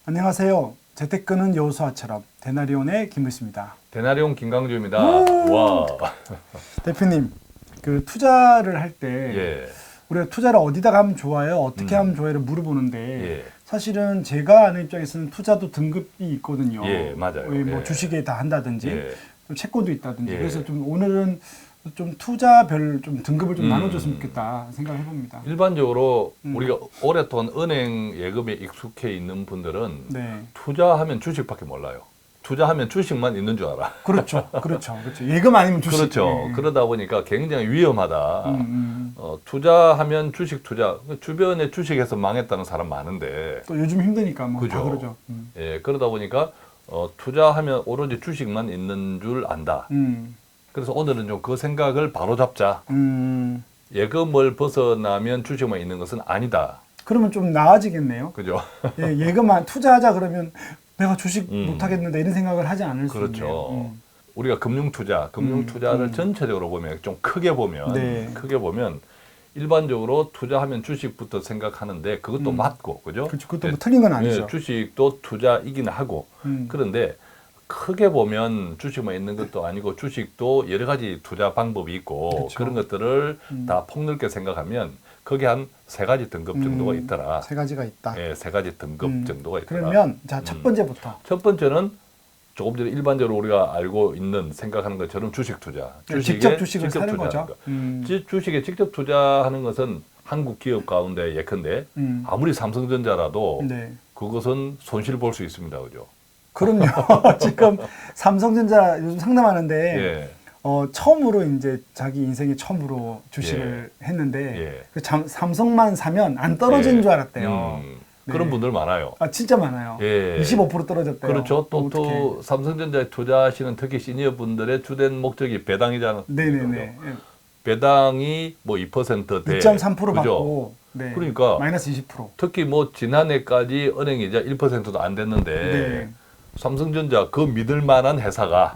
안녕하세요. 재테크는 여호수아처럼 데나리온의 김무수입니다. 데나리온 김강주입니다. 와. 대표님, 그 투자를 할 때 예. 우리가 투자를 어디다 가면 좋아요? 어떻게 하면 좋아요를 물어보는데 예. 사실은 제가 아는 입장에서는 투자도 등급이 있거든요. 예, 맞아요. 뭐 예. 주식에 다 한다든지 예. 또 채권도 있다든지 예. 그래서 좀 오늘은 좀 투자별 좀 등급을 좀 음. 나눠줬으면 좋겠다 생각을 해봅니다. 일반적으로 우리가 오랫동안 은행 예금에 익숙해 있는 분들은 네, 투자하면 주식밖에 몰라요. 투자하면 주식만 있는 줄 알아. 그렇죠, 그렇죠, 그렇죠. 예금 아니면 주식. 그렇죠. 예. 그러다 보니까 굉장히 위험하다. 음. 투자하면 주식 투자. 주변에 주식에서 망했다는 사람 많은데. 또 요즘 힘드니까 뭐 다 그죠. 그러죠. 예, 그러다 보니까 투자하면 오로지 주식만 있는 줄 안다. 그래서 오늘은 좀 그 생각을 바로잡자. 예금을 벗어나면 주식만 있는 것은 아니다. 그러면 좀 나아지겠네요. 그죠? 예, 예금만 투자하자 그러면 내가 주식 못 하겠는데 이런 생각을 하지 않을 수 있네요. 그렇죠. 우리가 금융 투자를 전체적으로 보면 좀 크게 보면 네. 일반적으로 투자하면 주식부터 생각하는데 그것도 맞고, 그죠? 그렇죠. 그것도 뭐 틀린 건 아니죠. 예, 주식도 투자이긴 하고 그런데 크게 보면 주식만 있는 것도 아니고 주식도 여러 가지 투자 방법이 있고 그렇죠. 그런 것들을 다 폭넓게 생각하면 거기 한 세 가지 등급 정도가 있더라. 세 가지가 있다. 예, 세 가지 등급 정도가 있더라. 그러면 자, 첫 번째부터. 첫 번째는 조금 전에 일반적으로 우리가 알고 있는 생각하는 것처럼 주식 투자. 직접 주식을 사는 투자하는 거죠. 거. 주식에 직접 투자하는 것은 한국 기업 가운데 예컨대 아무리 삼성전자라도 네. 그것은 손실 볼 수 있습니다. 그죠? 그럼요. 지금 삼성전자 요즘 상담하는데 예. 처음으로 이제 자기 인생에 처음으로 주식을 했는데 예. 그 삼성만 사면 안 떨어지는 예. 줄 알았대요. 그런 네. 분들 많아요. 아, 진짜 많아요. 예. 25% 떨어졌대요. 그렇죠. 또 어떡해. 삼성전자에 투자하시는 특히 시니어 분들의 주된 목적이 배당이잖아요. 네네네. 배당이 뭐 2%대 2.3% 받고 네. 그러니까 마이너스 20%. 특히 뭐 지난해까지 은행이자 1%도 안 됐는데 네. 삼성전자 그 믿을 만한 회사가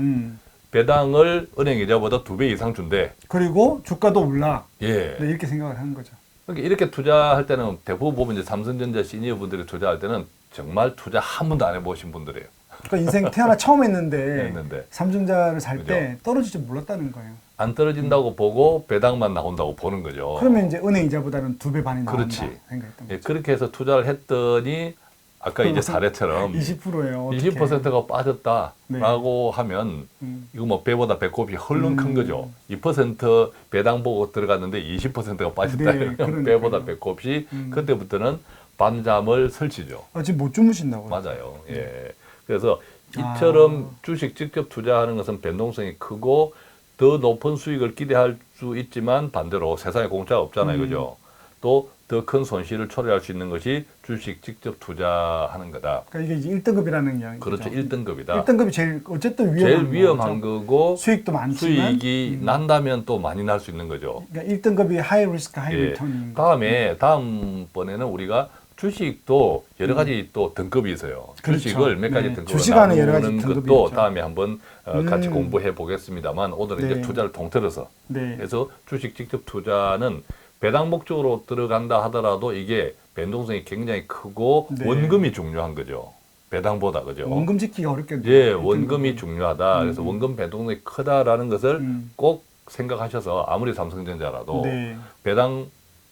배당을 은행이자보다 2배 이상 준대. 그리고 주가도 올라. 예. 네, 이렇게 생각을 하는 거죠. 그러니까 이렇게 투자할 때는 대부분 보면 이제 삼성전자 시니어 분들이 투자할 때는 정말 투자 한 번도 안 해보신 분들이에요. 그러니까 인생 태어나 처음 했는데 했는데. 삼성전자를 살 때 떨어질 줄 몰랐다는 거예요. 안 떨어진다고 보고 배당만 나온다고 보는 거죠. 그러면 이제 은행 이자보다는 2배 반이 나온다 그렇지. 생각했던 거죠. 예, 그렇게 해서 투자를 했더니 아까 이제 사례처럼 20%예요. 20%가 빠졌다라고 하면 이거 뭐 배보다 배꼽이 헐렁 큰 거죠. 2% 배당 보고 들어갔는데 20%가 빠졌다. 네, 이러면 그러니까요. 배보다 배꼽이 그때부터는 밤잠을 설치죠. 지금 못 주무신다고요? 맞아요. 예. 그래서 이처럼 주식 직접 투자하는 것은 변동성이 크고 더 높은 수익을 기대할 수 있지만 반대로 세상에 공짜가 없잖아요. 그죠? 또 더 큰 손실을 초래할 수 있는 것이 주식 직접 투자하는 거다. 그러니까 이게 이제 1등급이라는 이야기죠. 그렇죠. 1등급이다. 1등급이 제일 어쨌든 제일 거죠. 위험한 거고 수익도 많지만 수익이 난다면 또 많이 날 수 있는 거죠. 그러니까 1등급이 하이 리스크 하이 예. 리턴인 거죠. 다음번에는 우리가 주식도 여러 가지 또 등급이 있어요. 그렇죠. 주식을 몇 가지 네. 등급으로 주식 안에 여러 가지 나누는 등급이 것도 있죠. 다음에 한번 같이 공부해 보겠습니다만 오늘은 네. 이제 투자를 통틀어서 네. 그래서 주식 직접 투자는 배당 목적으로 들어간다 하더라도 이게 변동성이 굉장히 크고 네. 원금이 중요한 거죠. 배당보다 그죠. 원금 지키기가 어렵겠네요. 예, 1등급은. 원금이 중요하다. 그래서 원금 변동성이 크다라는 것을 꼭 생각하셔서 아무리 삼성전자라도 네. 배당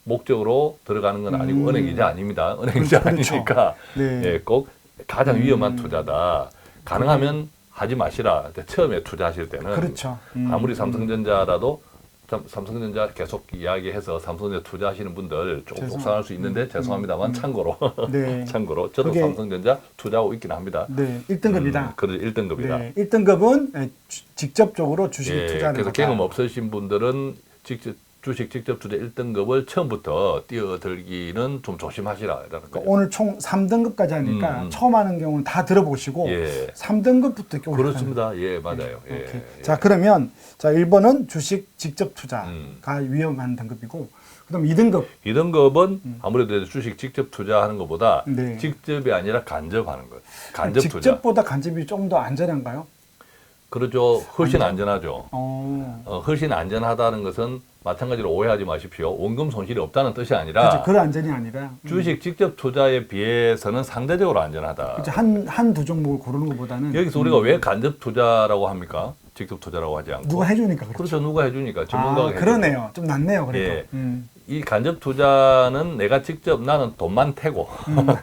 목적으로 들어가는 건 아니고 은행이자 아닙니다. 은행이자 그렇죠. 아니니까 네. 예, 꼭 가장 위험한 투자다. 가능하면 하지 마시라. 처음에 투자하실 때는 그렇죠. 아무리 삼성전자라도 삼성전자 계속 이야기해서 삼성전자 투자하시는 분들 조금 속상할 수 있는데 죄송합니다만 참고로 네. 참고로 저도 그게- 삼성전자 투자하고 있긴 합니다. 네, 1등급이다. 그래서 1등급이다. 네, 1등급은 직접적으로 주식 예, 투자하는 그래서 거다. 경험 없으신 분들은 주식 직접 투자 1등급을 처음부터 뛰어들기는 좀 조심하시라라는 그러니까 거예요. 오늘 총 3등급까지 하니까 처음 하는 경우는 다 들어보시고 예. 3등급부터 이렇게 올라가는 그렇습니다. 예, 맞아요. 예, 오케이. 예. 자, 그러면 자, 1번은 주식 직접 투자가 음. 위험한 등급이고 그다음 2등급. 2등급은 아무래도 주식 직접 투자하는 것보다 네. 직접이 아니라 간접하는 것. 간접 투자. 직접보다 간접이 좀 더 안전한가요? 그렇죠. 훨씬 안전? 안전하죠. 어. 훨씬 안전하다는 것은 마찬가지로 오해하지 마십시오. 원금 손실이 없다는 뜻이 아니라 그렇죠. 그 안전이 아니라 주식 직접 투자에 비해서는 상대적으로 안전하다. 그렇죠. 한두 종목을 고르는 것보다는 여기서 우리가 왜 간접 투자라고 합니까? 직접 투자라고 하지 않고. 누가 해주니까 그렇죠. 그렇죠. 누가 해주니까. 전문가가 해주니까. 그러네요. 좀 낫네요. 그래도. 예. 이 간접 투자는 내가 직접 나는 돈만 태고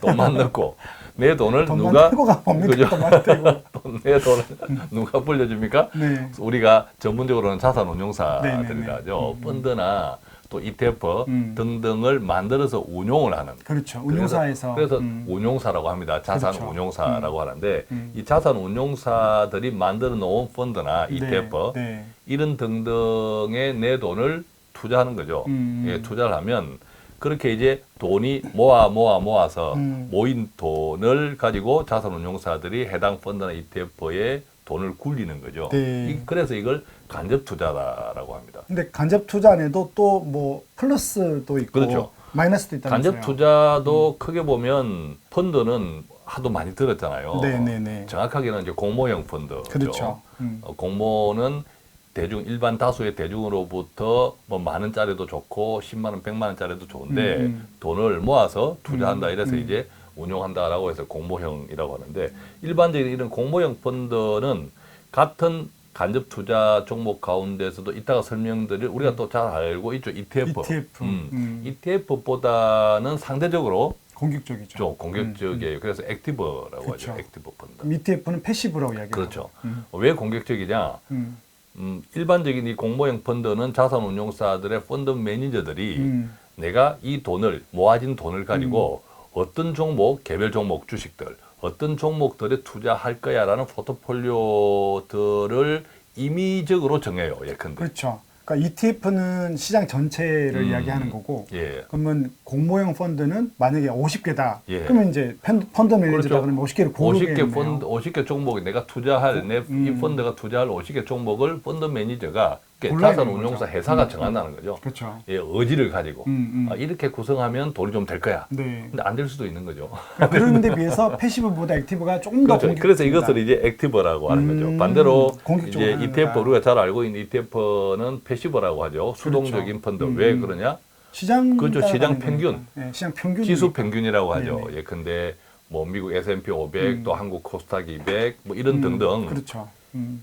돈만 넣고 내 돈을 돈만 누가 태고가 뭡니까? 그죠? 돈만 태고. 내 돈을 누가 불려줍니까? 네. 우리가 전문적으로는 자산 네, 운용사들이라죠. 펀드나 또 ETF 등등을 만들어서 운용을 하는. 그렇죠. 운용사에서. 그래서 운용사라고 합니다. 자산 그렇죠. 운용사라고 하는데 이 자산 운용사들이 만들어 놓은 펀드나 ETF 네. 이런 등등에 내 돈을 투자하는 거죠. 예, 투자를 하면 그렇게 이제 돈이 모아서 모인 돈을 가지고 자산운용사들이 해당 펀드나 ETF에 돈을 굴리는 거죠. 네. 그래서 이걸 간접 투자라고 합니다. 근데 간접 투자 안에도 또 뭐 플러스도 있고 그렇죠. 마이너스도 있다면서요. 간접 투자도 크게 보면 펀드는 하도 많이 들었잖아요. 네네네. 정확하게는 이제 공모형 펀드죠. 그렇죠. 공모는 일반 다수의 대중으로부터 뭐 만 원짜리도 좋고 10만 원, 100만 원짜리도 좋은데 돈을 모아서 투자한다 이래서 이제 운용한다라고 해서 공모형이라고 하는데 일반적인 이런 공모형 펀드는 같은 간접 투자 종목 가운데서도 이따가 설명드릴 우리가 또 잘 알고 있죠. ETF. ETF보다는 상대적으로 공격적이죠. 좀 공격적이에요. 그래서 액티브라고 그렇죠. 하죠. 액티브 펀드. 그럼 ETF는 패시브라고 이야기해요. 그렇죠. 왜 공격적이냐? 일반적인 이 공모형 펀드는 자산운용사들의 펀드 매니저들이 내가 이 돈을 모아진 돈을 가지고 어떤 종목, 개별 종목 주식들, 어떤 종목들에 투자할 거야라는 포트폴리오들을 임의적으로 정해요. 예컨대. 그렇죠. 그러니까 ETF는 시장 전체를 이야기하는 거고, 예. 그러면 공모형 펀드는 만약에 50개다. 예. 그러면 이제 펀드 매니저다 그렇죠. 그러면 50개를 고르겠네요. 50개 종목이 내가 투자할 이 펀드가 투자할 50개 종목을 펀드 매니저가 골라야 자산 되는 운용사 거죠. 회사가 정한다는 거죠. 그렇죠. 예, 의지를 가지고 음. 이렇게 구성하면 돈이 좀 될 거야. 네. 근데 안 될 수도 있는 거죠. 그런 데 비해서 패시브보다 액티브가 조금 더 그렇죠. 공격적이다. 그래서 이것을 이제 액티브라고 하는 거죠. 반대로 공격적으로 이제 하는 ETF 거다. 우리가 잘 알고 있는 ETF는 패시브라고 하죠. 수동적인 펀드. 왜 그러냐? 시장 그렇죠. 시장 따라가는 평균. 거니까. 네, 시장 평균 지수 평균이라고 하죠. 네네. 예컨대 뭐 미국 S&P 500, 또 한국 코스닥 200, 뭐 이런 등등. 그렇죠.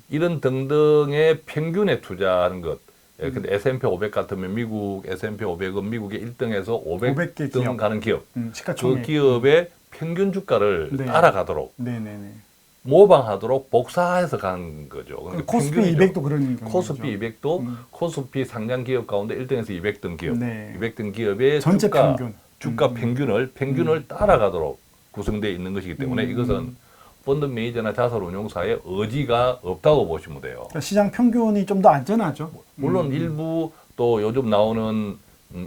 이런 등등의 평균에 투자하는 것. 예, 근데 S&P 500 같으면 미국 S&P 500은 미국의 1등에서 500개 500등 기업. 가는 기업. 그 시가총액. 기업의 평균 주가를 네. 따라가도록 네네네. 모방하도록 복사해서 가는 거죠. 그러니까 코스피 평균이죠. 200도 그런 경우죠. 코스피 200도 코스피 상장 기업 가운데 1등에서 200등 기업, 네. 200등 기업의 전체 주가, 평균. 주가 평균을 따라가도록 구성되어 있는 것이기 때문에 이것은 펀드 매니저나 자산운용사의 의지가 없다고 보시면 돼요. 그러니까 시장 평균이 좀 더 안전하죠. 물론 일부 또 요즘 나오는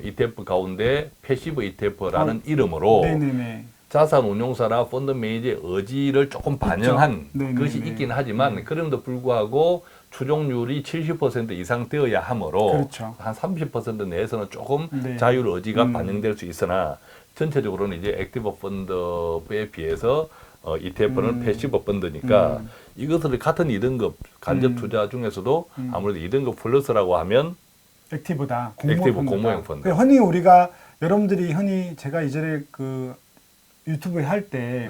ETF 가운데 패시브 ETF라는 이름으로 네네네. 자산운용사나 펀드 매니저의 의지를 조금 반영한 네네네. 것이 있긴 하지만 그럼에도 불구하고 추종률이 70% 이상 되어야 하므로 그렇죠. 한 30% 내에서는 조금 네. 자율 의지가 반영될 수 있으나 전체적으로는 이제 액티브 펀드에 비해서 ETF는 패시브 펀드니까 이것을 같은 2등급 간접 투자 중에서도 아무래도 2등급 플러스라고 하면 액티브다. 액티브 공모형 펀드. 흔히 우리가 여러분들이 흔히 제가 이전에 그 유튜브에 할 때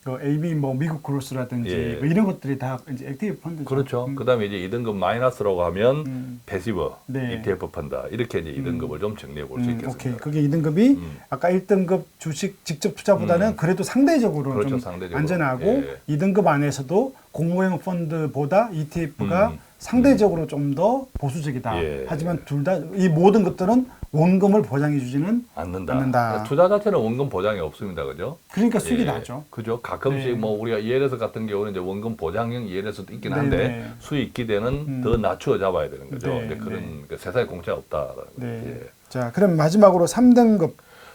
그 AB 뭐 미국 그로스라든지 예. 뭐 이런 것들이 다 이제 액티브 펀드죠. 그렇죠. 그다음에 이제 2등급 마이너스라고 하면 패시브 네. ETF 펀드 이렇게 이제 2등급을 좀 정리해 볼 수 있겠습니다. 오케이. 그게 2등급이 아까 1등급 주식 직접 투자보다는 그래도 상대적으로 그렇죠, 좀 상대적으로. 안전하고 예. 2등급 안에서도 공모형 펀드보다 ETF가 상대적으로 좀 더 보수적이다. 예. 하지만 둘 다 이 모든 것들은 원금을 보장해 주지는 않는다. 않는다. 투자 자체는 원금 보장이 없습니다. 그죠? 그러니까 수익이 예, 나죠. 그죠? 가끔씩 네. 뭐 우리가 ELS 같은 경우는 이제 원금 보장형 ELS도 있긴 네, 한데 네. 수익 기대는 더 낮추어 잡아야 되는 거죠. 네, 이제 그런 네. 그 세상에 공짜가 없다라는 네. 거죠. 예. 자, 그럼 마지막으로 3등급.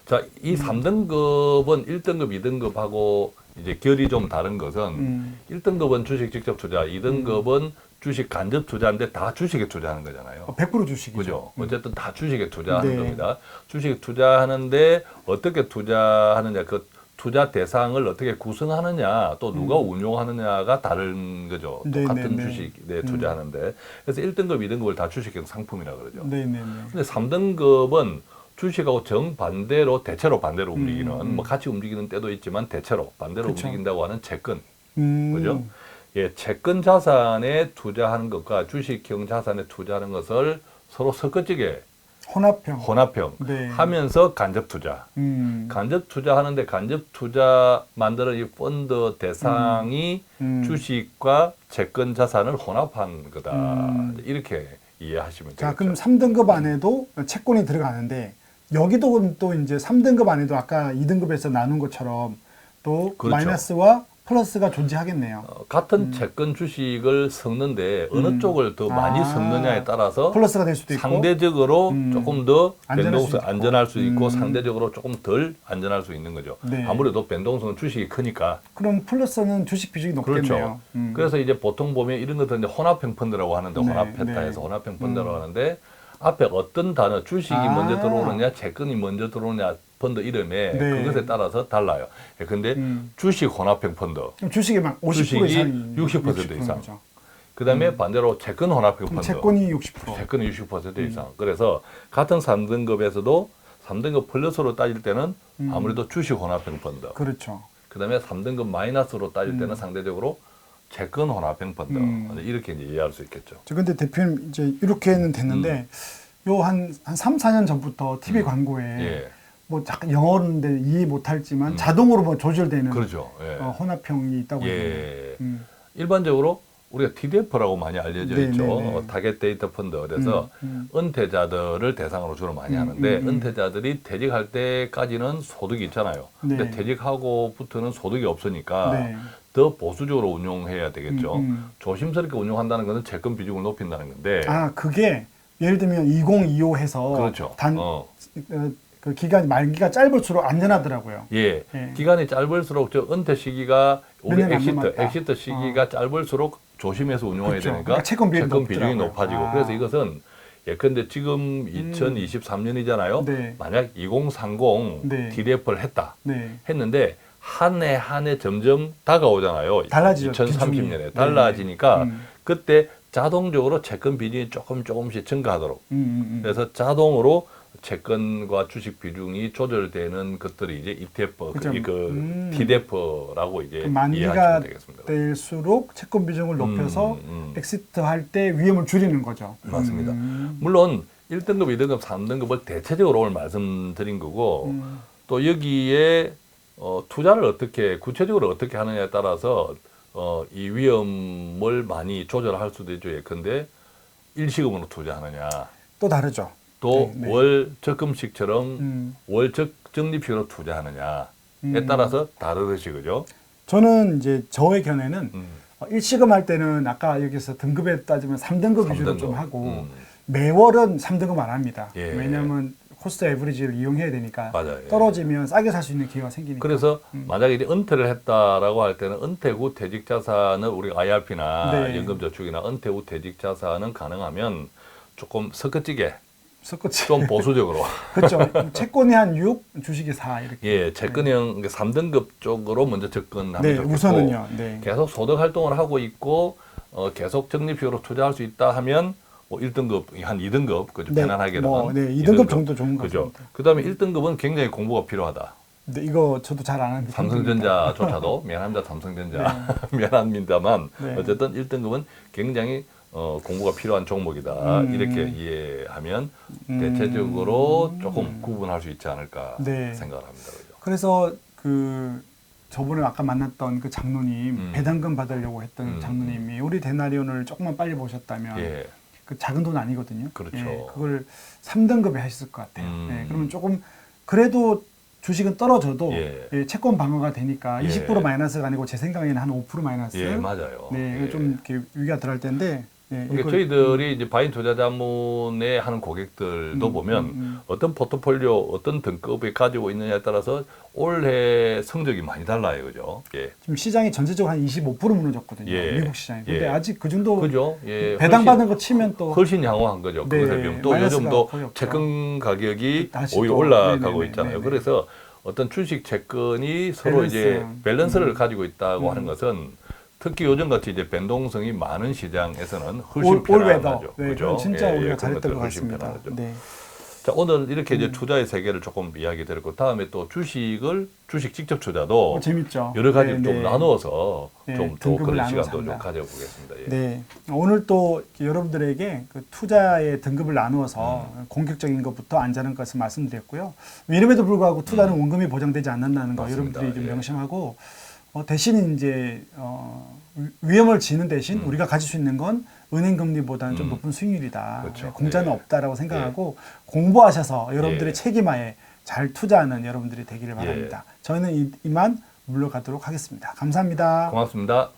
자, 이 3등급은 1등급, 2등급하고 이제 결이 좀 다른 것은 1등급은 주식 직접 투자, 2등급은 주식 간접 투자인데 다 주식에 투자하는 거잖아요. 100% 주식이죠. 그죠? 어쨌든 다 주식에 투자하는 네. 겁니다. 주식에 투자하는데 어떻게 투자하느냐, 그 투자 대상을 어떻게 구성하느냐 또 누가 운용하느냐가 다른 거죠. 네, 똑같은 네, 네. 주식에 투자하는데 그래서 1등급, 2등급을 다 주식형 상품이라 그러죠. 네네네. 근데 3등급은 주식하고 정반대로 대체로 반대로 움직이는 뭐 같이 움직이는 때도 있지만 대체로 반대로 그쵸. 움직인다고 하는 채권. 음. 그죠? 예, 채권 자산에 투자하는 것과 주식형 자산에 투자하는 것을 서로 섞어지게 혼합형 네. 하면서 간접 투자. 간접 투자하는데 간접 투자 만드는 이 펀드 대상이 주식과 채권 자산을 혼합한 거다. 이렇게 이해하시면 자, 되겠죠. 그럼 3등급 안에도 채권이 들어가는데 여기도 또 이제 3등급 안에도 아까 2등급에서 나눈 것처럼 또 그렇죠. 마이너스와 플러스가 존재하겠네요. 같은 채권 주식을 섞는데 어느 쪽을 더 많이 아. 섞느냐에 따라서 플러스가 될 수도 있고 상대적으로 조금 더 안전할 수도 변동성 있고. 안전할 수 있고 상대적으로 조금 덜 안전할 수 있는 거죠. 네. 아무래도 변동성은 주식이 크니까. 그럼 플러스는 주식 비중이 높겠네요. 그렇죠. 그래서 이제 보통 보면 이런 것들은 이제 혼합형 펀드라고 하는데 네, 혼합했다해서 네. 혼합형 펀드라고 하는데 앞에 어떤 단어 주식이 아. 먼저 들어오느냐 채권이 먼저 들어오느냐 펀드 이름에 네. 그것에 따라서 달라요. 근데 주식 혼합형 펀드 그럼 주식이 막 50% 주식이 이상이 60% 이상. 거죠. 그다음에 반대로 채권 혼합형 그럼 펀드 채권이 60%. 채권이 60% 이상. 그래서 같은 3등급에서도 3등급 플러스로 따질 때는 아무래도 주식 혼합형 펀드. 그렇죠. 그다음에 3등급 마이너스로 따질 때는 상대적으로 채권 혼합형 펀드. 이렇게 이제 이해할 수 있겠죠. 저 근데 대표님 이제 이렇게는 됐는데 요 한 3, 4년 전부터 TV 광고에 예. 뭐 잠깐 영어인데 이해 못할지만 자동으로 뭐 조절되는 그렇죠. 예. 혼합형이 있다고 예. 했는데 일반적으로 우리가 TDF라고 많이 알려져 네, 있죠. 네, 네. 타겟 데이터 펀드. 그래서 은퇴자들을 대상으로 주로 많이 하는데 은퇴자들이 퇴직할 때까지는 소득이 있잖아요. 네. 근데 퇴직하고부터는 소득이 없으니까 네. 더 보수적으로 운용해야 되겠죠. 음. 조심스럽게 운용한다는 것은 채권 비중을 높인다는 건데. 아 그게 예를 들면 2025 해서 그렇죠. 그 기간 말기가 짧을수록 안전하더라고요. 예. 예. 기간이 짧을수록 저 은퇴 시기가 우리 몇년안 남았다. 엑시트 시기가 짧을수록 조심해서 운용해야 그렇죠. 되니까 그러니까 채권 비율이 비중이 높더라고요. 높아지고 아. 그래서 이것은 예컨대 지금 2023년이잖아요. 네. 만약 2030 네. TDF를 네. 했는데 한 해 한 해 점점 다가오잖아요. 달라지죠, 2030년에 비중이. 달라지니까 네. 그때 자동적으로 채권 비중이 조금씩 증가하도록 그래서 자동으로 채권과 주식 비중이 조절되는 것들이 이제 ETF, 그죠. TDF라고 이제 만기가 이해하시면 되겠습니다. 될수록 채권 비중을 높여서 엑시트 할 때 위험을 줄이는 거죠. 맞습니다. 물론 1등급, 2등급, 3등급을 대체적으로 오늘 말씀드린 거고 또 여기에 투자를 어떻게 구체적으로 어떻게 하느냐에 따라서 이 위험을 많이 조절할 수도 있죠. 예컨대 일시금으로 투자하느냐 또 다르죠. 또 네, 네. 월 적금식처럼 월 적립식으로 투자하느냐에 따라서 다르듯이 그죠? 저는 이제 저의 견해는 일시금 할 때는 아까 여기서 등급에 따지면 3등급 위주로 3등급. 좀 하고 매월은 3등급 안 합니다. 예. 왜냐하면 코스트 에버리지를 이용해야 되니까 맞아요. 예. 떨어지면 싸게 살 수 있는 기회가 생기니까. 그래서 만약에 이제 은퇴를 했다라고 할 때는 은퇴 후 퇴직 자산을 우리가 IRP나 네. 연금저축이나 은퇴 후 퇴직 자산은 가능하면 조금 섞어지게 섞었지. 좀 보수적으로 그렇죠. 채권이 한 6, 주식이 4 이렇게. 예, 채권형 3등급 쪽으로 먼저 접근하면 네, 좋겠고 우선은요. 네. 계속 소득 활동을 하고 있고 계속 적립식으로 투자할 수 있다 하면 1등급, 한 2등급 그죠? 네, 편안하게는 뭐, 네, 2등급 정도 좋은 것 그죠? 같습니다. 그다음에 1등급은 굉장히 공부가 필요하다. 근데 이거 저도 잘 안 하는데. 삼성전자조차도 미안합니다, 삼성전자 미안합니다만 네. 어쨌든 1등급은 굉장히 공부가 필요한 종목이다. 이렇게 이해하면 대체적으로 조금 구분할 수 있지 않을까 네. 생각을 합니다. 그죠? 그래서 그 저번에 아까 만났던 그 장로님 배당금 받으려고 했던 장로님이 우리 대나리온을 조금만 빨리 보셨다면 예. 그 작은 돈 아니거든요. 그렇죠. 예, 그걸 3등급에 하셨을 것 같아요. 예, 그러면 조금 그래도 주식은 떨어져도 예. 예, 채권 방어가 되니까 예. 20% 마이너스가 아니고 제 생각에는 한 5% 마이너스. 예, 맞아요. 네, 예. 좀 이렇게 위가 덜할 텐데. 예, 그러니까 저희들이 이제 바인 투자자문에 하는 고객들도 보면 어떤 포트폴리오, 어떤 등급을 가지고 있느냐에 따라서 올해 성적이 많이 달라요, 그죠? 예, 지금 시장이 전체적으로 한 25% 무너졌거든요. 예. 미국 시장이. 근데 예. 아직 그 정도 그죠? 예, 배당받은 거 치면 또 훨씬 양호한 거죠. 네, 그것에 비하면 또 마이너스가 요즘도 거의 없죠. 채권 가격이 다시 오히려 또, 올라가고 네네네, 있잖아요. 네네. 그래서 어떤 주식 채권이 서로 밸런스. 이제 밸런스를 가지고 있다고 하는 것은 특히 요즘같이 이제 변동성이 많은 시장에서는 훨씬 편안하죠. 네, 그죠? 그건 진짜 우리가 그런 잘했던 것들은 것 훨씬 같습니다. 편안하죠. 네. 자, 오늘 이렇게 이제 투자의 세계를 조금 이야기 드렸고 다음에 또 주식 직접 투자도 재밌죠. 여러 가지 네, 좀 네. 나누어서 네, 좀 더 등급을 그런 나누어서 시간도 좀 한다. 가져보겠습니다. 예. 네. 오늘 또 여러분들에게 그 투자의 등급을 나누어서 공격적인 것부터 안전한 것을 말씀드렸고요. 이름에도 불구하고 투자는 원금이 보장되지 않는다는 거 맞습니다. 여러분들이 좀 예. 명심하고 대신 이제 위험을 지는 대신 우리가 가질 수 있는 건 은행 금리보다는 좀 높은 수익률이다. 그렇죠. 네, 공짜는 예. 없다라고 생각하고 공부하셔서 여러분들의 예. 책임하에 잘 투자하는 여러분들이 되기를 바랍니다. 저희는 이만 물러가도록 하겠습니다. 감사합니다. 고맙습니다.